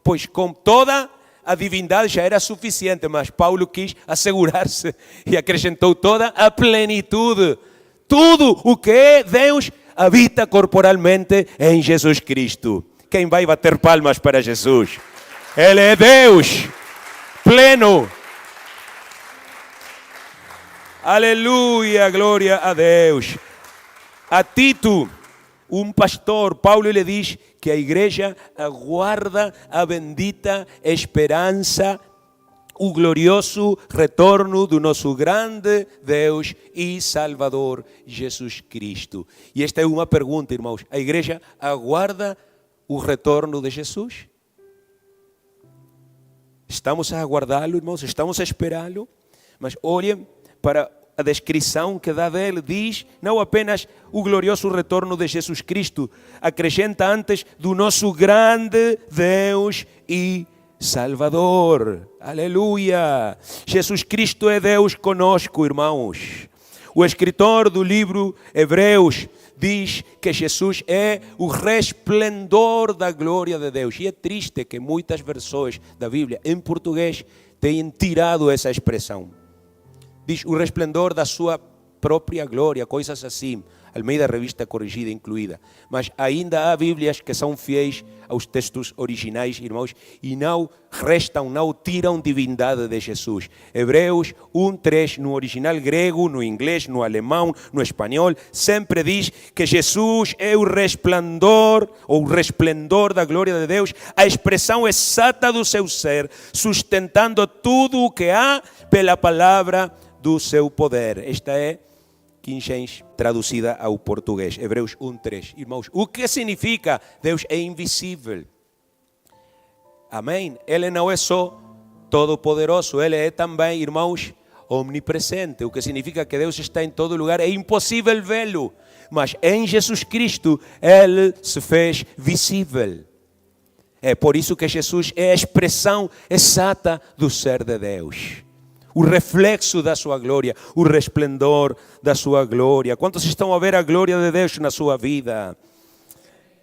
pois com toda a divindade já era suficiente, mas Paulo quis assegurar-se e acrescentou toda a plenitude. Tudo o que é Deus habita corporalmente em Jesus Cristo. Quem vai bater palmas para Jesus? Ele é Deus pleno. Aleluia, glória a Deus. A Tito, um pastor, Paulo lhe diz que a igreja aguarda a bendita esperança, o glorioso retorno do nosso grande Deus e Salvador Jesus Cristo. E esta é uma pergunta, irmãos. A igreja aguarda o retorno de Jesus? Estamos a aguardá-lo, irmãos? Estamos a esperá-lo? Mas olhem para a descrição que dá dele, diz não apenas o glorioso retorno de Jesus Cristo, acrescenta antes do nosso grande Deus e Salvador. Aleluia! Jesus Cristo é Deus conosco, irmãos. O escritor do livro Hebreus diz que Jesus é o resplendor da glória de Deus. E é triste que muitas versões da Bíblia em português tenham tirado essa expressão. Diz o resplendor da sua própria glória, coisas assim. Almeida Revista Corrigida incluída. Mas ainda há Bíblias que são fiéis aos textos originais, irmãos, e não restam, não tiram divindade de Jesus. Hebreus 1:3, no original grego, no inglês, no alemão, no espanhol, sempre diz que Jesus é o resplendor, ou o resplendor da glória de Deus, a expressão exata do seu ser, sustentando tudo o que há pela palavra do seu poder. Esta é King James traduzida ao português, Hebreus 1:3. Irmãos, o que significa? Deus é invisível. Amém? Ele não é só todo-poderoso, Ele é também, irmãos, omnipresente, o que significa que Deus está em todo lugar. É impossível vê-lo, mas em Jesus Cristo Ele se fez visível. É por isso que Jesus é a expressão exata do ser de Deus. O reflexo da sua glória, o resplendor da sua glória. Quantos estão a ver a glória de Deus na sua vida?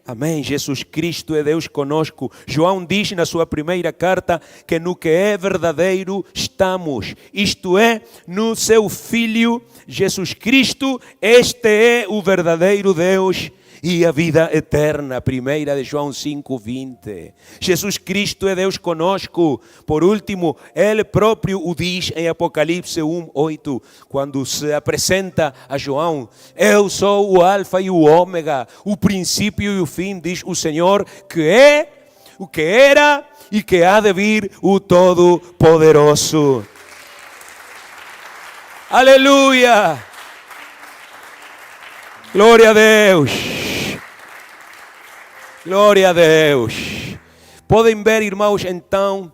Amém. Jesus Cristo é Deus conosco. João diz na sua primeira carta que no que é verdadeiro estamos. Isto é, no seu Filho Jesus Cristo. Este é o verdadeiro Deus e a vida eterna. 1 de João 5:20. Jesus Cristo é Deus conosco. Por último, Ele próprio o diz em Apocalipse 1:8, quando se apresenta a João: eu sou o alfa e o ômega, o princípio e o fim, diz o Senhor, que é, o que era e que há de vir, o Todo-Poderoso. Aleluia! Glória a Deus! Glória a Deus. Podem ver, irmãos, então,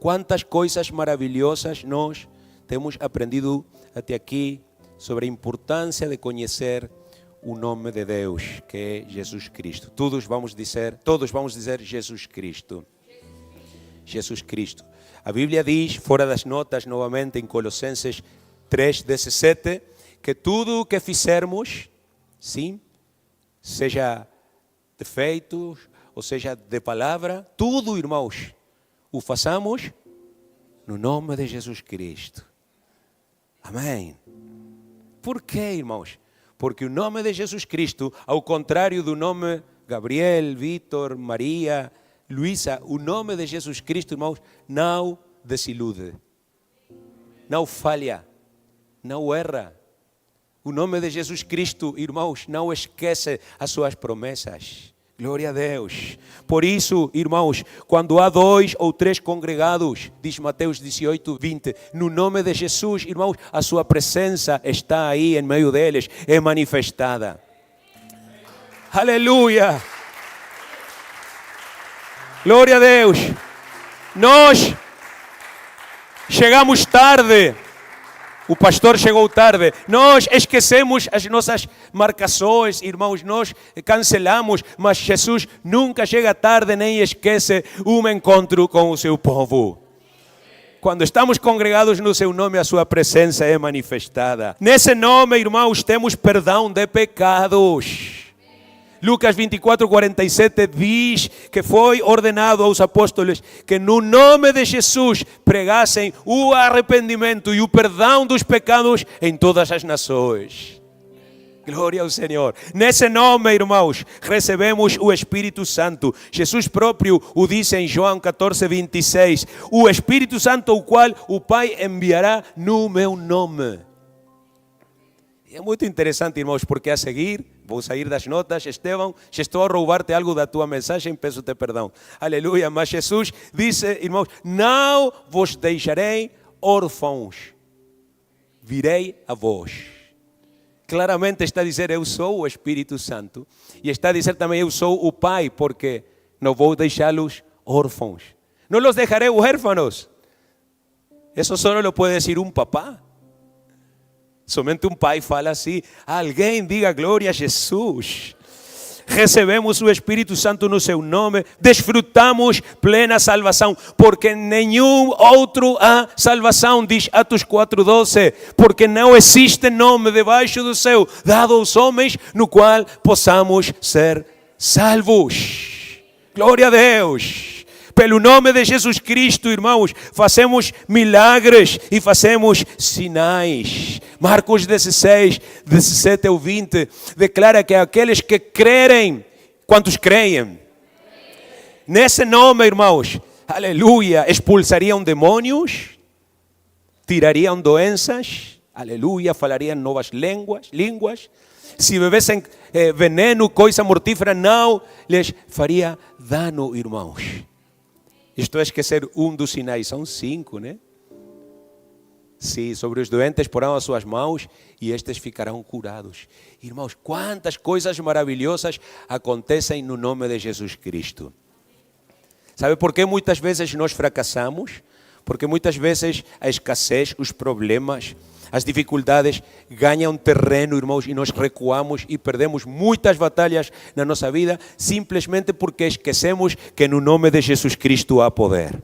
quantas coisas maravilhosas nós temos aprendido até aqui sobre a importância de conhecer o nome de Deus, que é Jesus Cristo. Todos vamos dizer Jesus Cristo. Jesus Cristo. A Bíblia diz, fora das notas, novamente em Colossenses 3:17, que tudo o que fizermos, sim, seja de feitos, ou seja, de palavra, tudo, irmãos, o façamos no nome de Jesus Cristo. Amém. Por quê, irmãos? Porque o nome de Jesus Cristo, ao contrário do nome Gabriel, Vítor, Maria, Luísa, o nome de Jesus Cristo, irmãos, não desilude, não falha, não erra. O nome de Jesus Cristo, irmãos, não esquece as suas promessas. Glória a Deus. Por isso, irmãos, quando há 2 ou 3 congregados, diz Mateus 18:20, no nome de Jesus, irmãos, a sua presença está aí em meio deles, é manifestada. Aleluia. Glória a Deus. Nós chegamos tarde. O pastor chegou tarde. Nós esquecemos as nossas marcações, irmãos. Nós cancelamos, mas Jesus nunca chega tarde nem esquece um encontro com o seu povo. Quando estamos congregados no seu nome, a sua presença é manifestada. Nesse nome, irmãos, temos perdão de pecados. Lucas 24:47 diz que foi ordenado aos apóstolos que no nome de Jesus pregassem o arrependimento e o perdão dos pecados em todas as nações. Glória ao Senhor. Nesse nome, irmãos, recebemos o Espírito Santo. Jesus próprio o disse em João 14:26. O Espírito Santo, o qual o Pai enviará no meu nome. É muito interessante, irmãos, porque a seguir, vou sair das notas, Estevão, se estou a roubar-te algo da tua mensagem, peço-te perdão. Aleluia, mas Jesus disse, irmãos, não vos deixarei órfãos, virei a vós. Claramente está a dizer, eu sou o Espírito Santo. E está a dizer também, eu sou o Pai, porque não vou deixá-los órfãos. Não los dejaré huérfanos. Eso solo lo puede decir un papá. Somente um pai fala assim. Alguém diga glória a Jesus. Recebemos o Espírito Santo no seu nome. Desfrutamos plena salvação. Porque nenhum outro há salvação, diz Atos 4:12. Porque não existe nome debaixo do céu dado aos homens no qual possamos ser salvos. Glória a Deus. Pelo nome de Jesus Cristo, irmãos, fazemos milagres e fazemos sinais. Marcos 16:17-20 declara que aqueles que crerem, quantos creem? Nesse nome, irmãos, aleluia, expulsariam demônios, tirariam doenças, aleluia, falariam novas línguas. Se bebessem veneno, coisa mortífera, não lhes faria dano, irmãos. Isto é esquecer um dos sinais, são 5, né? Sim, sobre os doentes porão as suas mãos e estes ficarão curados. Irmãos, quantas coisas maravilhosas acontecem no nome de Jesus Cristo. Sabe por que muitas vezes nós fracassamos? Porque muitas vezes a escassez, os problemas, as dificuldades ganham terreno, irmãos, e nós recuamos e perdemos muitas batalhas na nossa vida simplesmente porque esquecemos que no nome de Jesus Cristo há poder.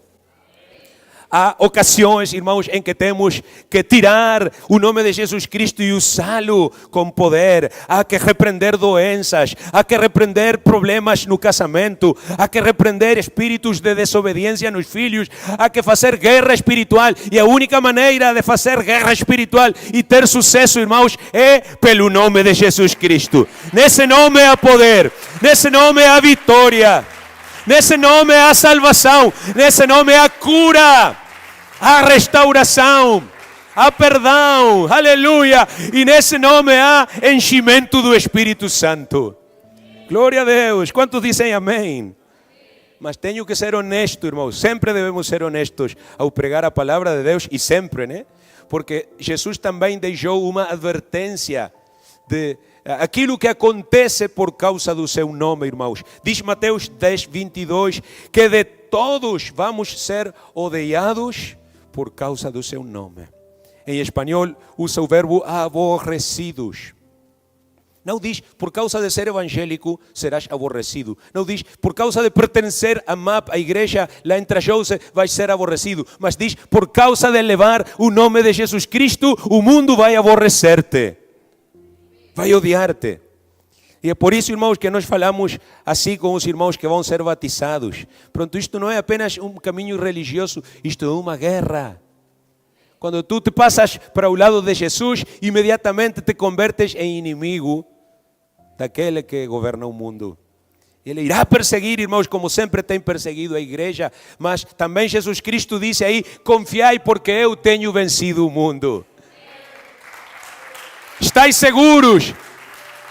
Há ocasiões, irmãos, em que temos que tirar o nome de Jesus Cristo e usá-lo com poder. Há que repreender doenças, há que repreender problemas no casamento, há que repreender espíritos de desobediência nos filhos, há que fazer guerra espiritual. E a única maneira de fazer guerra espiritual e ter sucesso, irmãos, é pelo nome de Jesus Cristo. Nesse nome há poder, nesse nome há vitória. Nesse nome há salvação, nesse nome há cura, há restauração, há perdão, aleluia. E nesse nome há enchimento do Espírito Santo. Glória a Deus. Quantos dizem amém? Mas tenho que ser honesto, irmãos. Sempre devemos ser honestos ao pregar a palavra de Deus e sempre, né? Porque Jesus também deixou uma advertência de aquilo que acontece por causa do seu nome, irmãos. Diz Mateus 10:22 que de todos vamos ser odiados por causa do seu nome. Em espanhol usa o verbo aborrecidos. Não diz por causa de ser evangélico serás aborrecido. Não diz por causa de pertencer a MAP, a igreja lá em Trajose, vais ser aborrecido. Mas diz por causa de levar o nome de Jesus Cristo, o mundo vai aborrecer-te. Vai odiar-te. E é por isso, irmãos, que nós falamos assim com os irmãos que vão ser batizados. Pronto, isto não é apenas um caminho religioso, isto é uma guerra. Quando tu te passas para o lado de Jesus, imediatamente te convertes em inimigo daquele que governa o mundo. Ele irá perseguir, irmãos, como sempre tem perseguido a igreja, mas também Jesus Cristo disse aí, confiai porque eu tenho vencido o mundo. Estais seguros,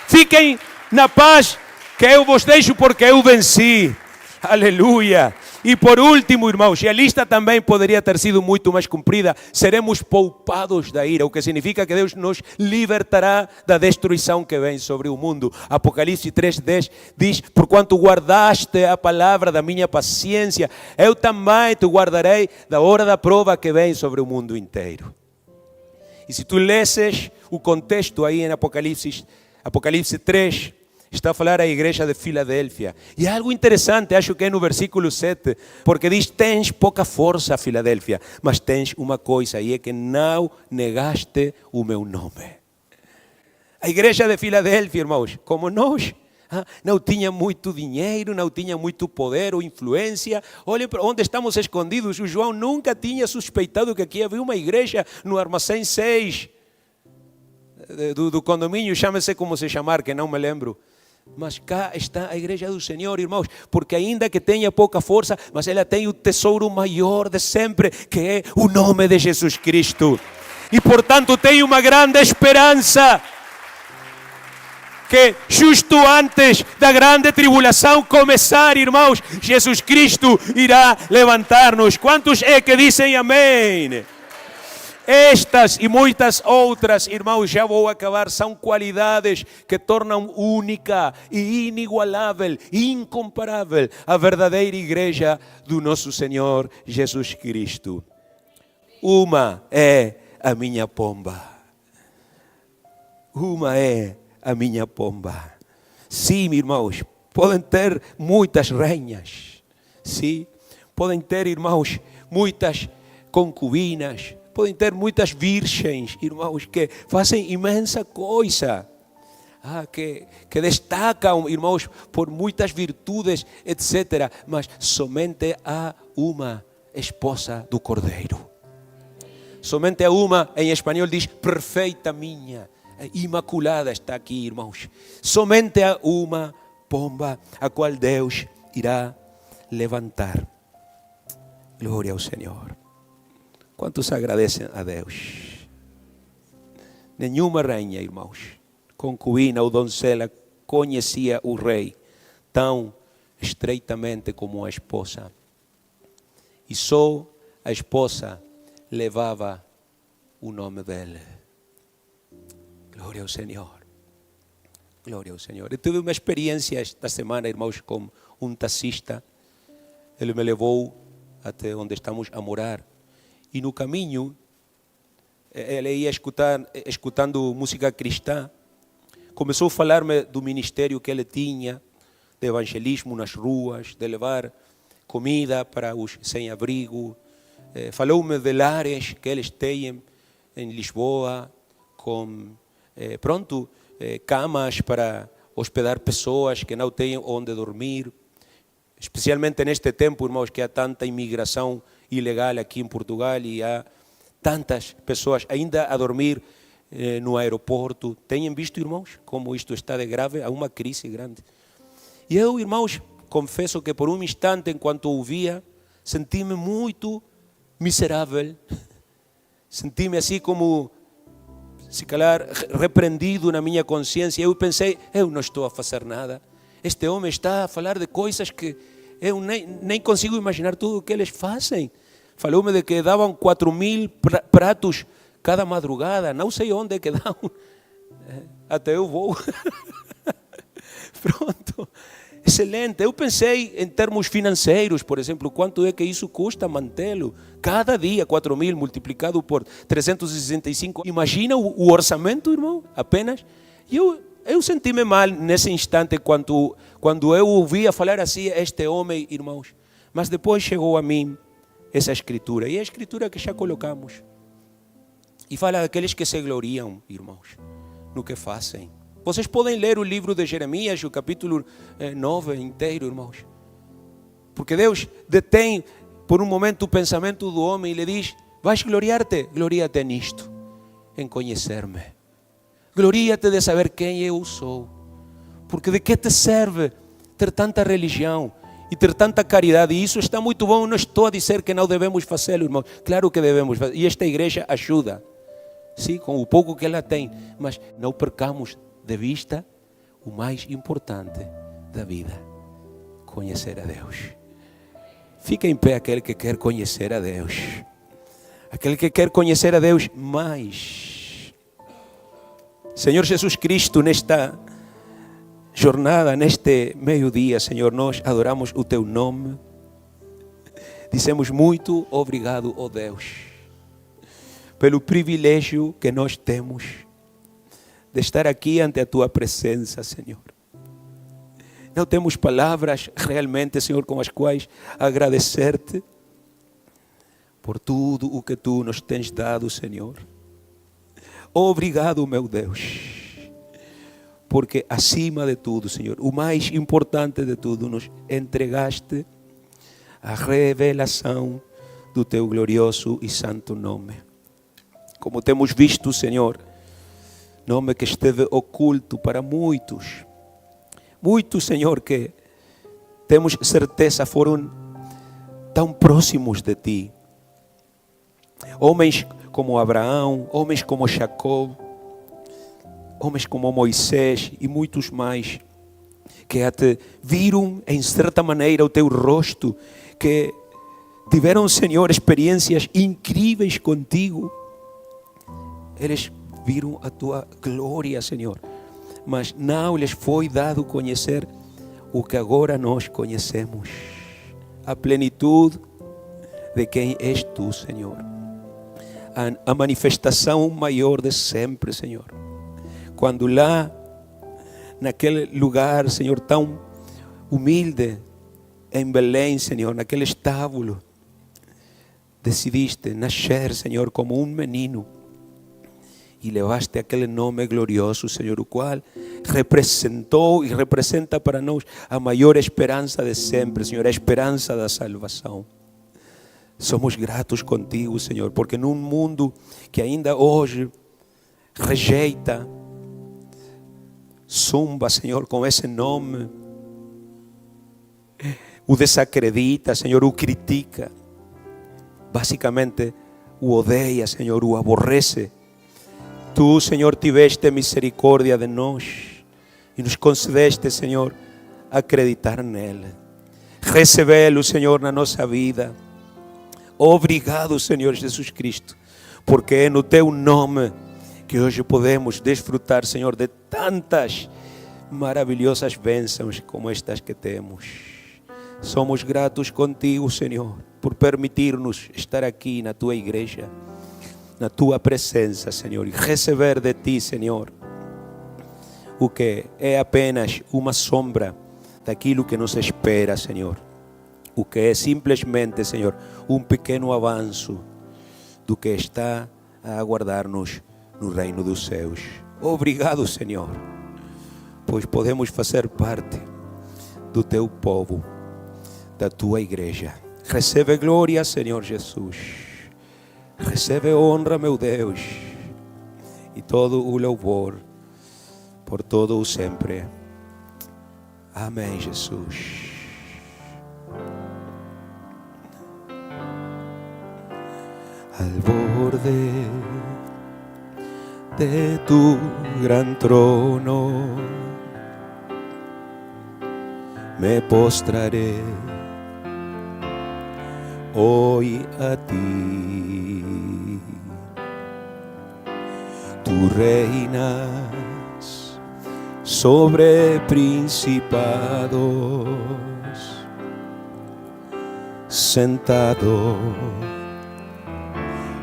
fiquem na paz que eu vos deixo porque eu venci. Aleluia. E por último, irmãos, e a lista também poderia ter sido muito mais comprida, seremos poupados da ira, o que significa que Deus nos libertará da destruição que vem sobre o mundo. Apocalipse 3:10 diz, porquanto guardaste a palavra da minha paciência, eu também te guardarei da hora da prova que vem sobre o mundo inteiro. E se tu lesses o contexto aí em Apocalipse 3, está a falar a igreja de Filadélfia. E é algo interessante, acho que é no versículo 7, porque diz, tens pouca força, Filadélfia, mas tens uma coisa, e é que não negaste o meu nome. A igreja de Filadélfia, irmãos, como nós, não tinha muito dinheiro, não tinha muito poder ou influência. Olhem para onde estamos escondidos. O João nunca tinha suspeitado que aqui havia uma igreja no Armazém 6 do condomínio, chame-se como se chamar, que não me lembro. Mas cá está a igreja do Senhor, irmãos, porque ainda que tenha pouca força, mas ela tem o tesouro maior de sempre, que é o nome de Jesus Cristo. E portanto tem uma grande esperança, que justo antes da grande tribulação começar, irmãos, Jesus Cristo irá levantar-nos. Quantos é que dizem amém? Estas e muitas outras, irmãos, já vou acabar, são qualidades que tornam única e inigualável, incomparável a verdadeira igreja do nosso Senhor Jesus Cristo. Uma é a minha pomba. Uma é a minha pomba. Sim, irmãos, podem ter muitas rainhas. Sim, podem ter, irmãos, muitas concubinas. Podem ter muitas virgens, irmãos, que fazem imensa coisa. Que destacam, irmãos, por muitas virtudes, etc. Mas somente há uma esposa do Cordeiro. Somente há uma, em espanhol diz, perfeita minha. Imaculada está aqui, irmãos. Somente há uma pomba, a qual Deus irá levantar. Glória ao Senhor. Quantos agradecem a Deus? Nenhuma rainha, irmãos, concubina ou doncela conhecia o rei tão estreitamente como a esposa. E só a esposa levava o nome dele. Glória ao Senhor. Glória ao Senhor. Eu tive uma experiência esta semana, irmãos, com um taxista Ele me levou até onde estamos a morar. E no caminho, ele ia escutando música cristã. Começou a falar-me do ministério que ele tinha, de evangelismo nas ruas, de levar comida para os sem-abrigo. Falou-me de lares que eles têm em Lisboa, com camas para hospedar pessoas que não têm onde dormir. Especialmente neste tempo, irmãos, que há tanta imigração ilegal aqui em Portugal e há tantas pessoas ainda a dormir no aeroporto. Têm visto, irmãos, como isto está de grave? Há uma crise grande. E eu, irmãos, confesso que por um instante, enquanto ouvia, senti-me muito miserável. Senti-me assim como, se calhar, repreendido na minha consciência. Eu pensei, eu não estou a fazer nada. Este homem está a falar de coisas que eu nem consigo imaginar tudo o que eles fazem. Falou-me de que davam 4.000 pratos cada madrugada. Não sei onde é que dão. Até eu vou. Pronto. Excelente. Eu pensei em termos financeiros, por exemplo, quanto é que isso custa mantê-lo? Cada dia 4.000 multiplicado por 365. Imagina o orçamento, irmão, apenas. Eu senti-me mal nesse instante quando eu ouvia falar assim este homem, irmãos. Mas depois chegou a mim essa escritura. E a escritura que já colocamos. E fala daqueles que se gloriam, irmãos, no que fazem. Vocês podem ler o livro de Jeremias, o capítulo 9 inteiro, irmãos. Porque Deus detém por um momento o pensamento do homem e lhe diz: vais gloriar-te? Gloria-te nisto, em conhecer-me. Gloria-te de saber quem eu sou. Porque de que te serve ter tanta religião e ter tanta caridade? E isso está muito bom, não estou a dizer que não devemos fazê-lo, irmão. Claro que devemos fazer. E esta igreja ajuda, sim, com o pouco que ela tem. Mas não percamos de vista o mais importante da vida: conhecer a Deus. Fica em pé aquele que quer conhecer a Deus. Aquele que quer conhecer a Deus mais. Senhor Jesus Cristo, nesta jornada, neste meio-dia, Senhor, nós adoramos o Teu nome. Dizemos muito obrigado, ó Deus, pelo privilégio que nós temos de estar aqui ante a Tua presença, Senhor. Não temos palavras realmente, Senhor, com as quais agradecer-te por tudo o que Tu nos tens dado, Senhor. Obrigado, meu Deus, porque acima de tudo, Senhor, o mais importante de tudo, nos entregaste a revelação do Teu glorioso e santo nome. Como temos visto, Senhor, nome que esteve oculto para muitos. Muitos, Senhor, que temos certeza foram tão próximos de Ti. Homens como Abraão, homens como Jacó, homens como Moisés e muitos mais, que até viram em certa maneira o Teu rosto, que tiveram, Senhor, experiências incríveis contigo. Eles viram a Tua glória, Senhor, mas não lhes foi dado conhecer o que agora nós conhecemos, a plenitude de quem és Tu, Senhor, a manifestação maior de sempre, Senhor. Quando lá, naquele lugar, Senhor, tão humilde, em Belém, Senhor, naquele estábulo, decidiste nascer, Senhor, como um menino, e levaste aquele nome glorioso, Senhor, o qual representou e representa para nós a maior esperança de sempre, Senhor, a esperança da salvação. Somos gratos contigo, Senhor, porque num mundo que ainda hoje rejeita, zumba, Senhor, com esse nome, o desacredita, Senhor, o critica, basicamente o odeia, Senhor, o aborrece. Tu, Senhor, tiveste misericórdia de nós e nos concedeste, Senhor, acreditar nele, recebê-lo, Senhor, na nossa vida. Obrigado, Senhor Jesus Cristo, porque é no Teu nome que hoje podemos desfrutar, Senhor, de tantas maravilhosas bênçãos como estas que temos. Somos gratos contigo, Senhor, por permitir-nos estar aqui na tua igreja, na tua presença, Senhor, e receber de ti, Senhor, o que é apenas uma sombra daquilo que nos espera, Senhor. O que é simplesmente, Senhor, um pequeno avanço do que está a aguardar-nos no reino dos céus. Obrigado, Senhor, pois podemos fazer parte do teu povo, da tua igreja. Recebe glória, Senhor Jesus. Recebe honra, meu Deus, e todo o louvor por todo o sempre. Amém, Jesus. Al borde de tu gran trono me postraré hoy a ti. Tú reinas sobre principados, sentado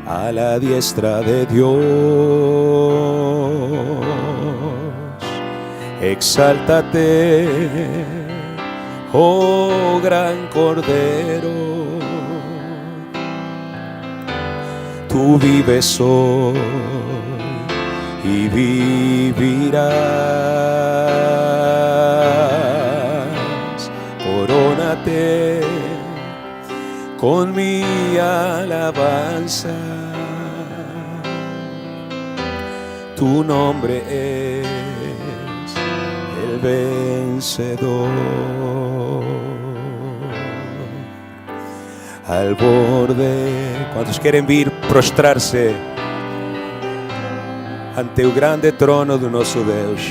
a la diestra de Dios. Exáltate, oh gran Cordero. Tú vives hoy y vivirás. Corónate con mi alabanza. Tu nombre es el vencedor. Al borde, ¿cuántos quieren vir prostrarse ante o grande trono do nosso Deus?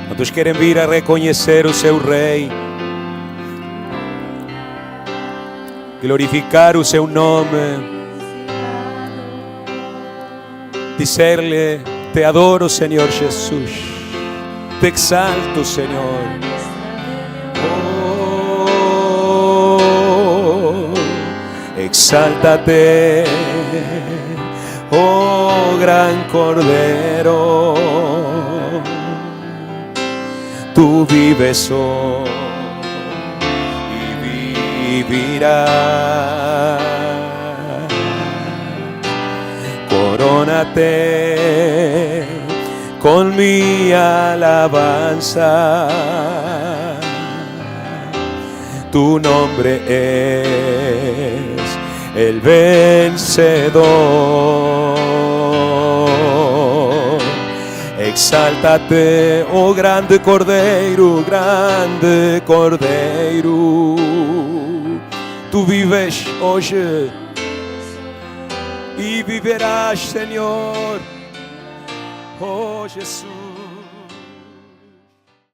Quantos querem vir a reconhecer o seu Rei, glorificar o seu nome, dizer-lhe: te adoro, Senhor Jesus, te exalto, Senhor. Exáltate, oh gran Cordero. Tú vives hoy y vivirás. Corónate con mi alabanza. Tu nombre es el vencedor. Exáltate, oh grande Cordeiro, grande Cordeiro. Tu vives hoje e viverás, Senhor. Oh Jesus.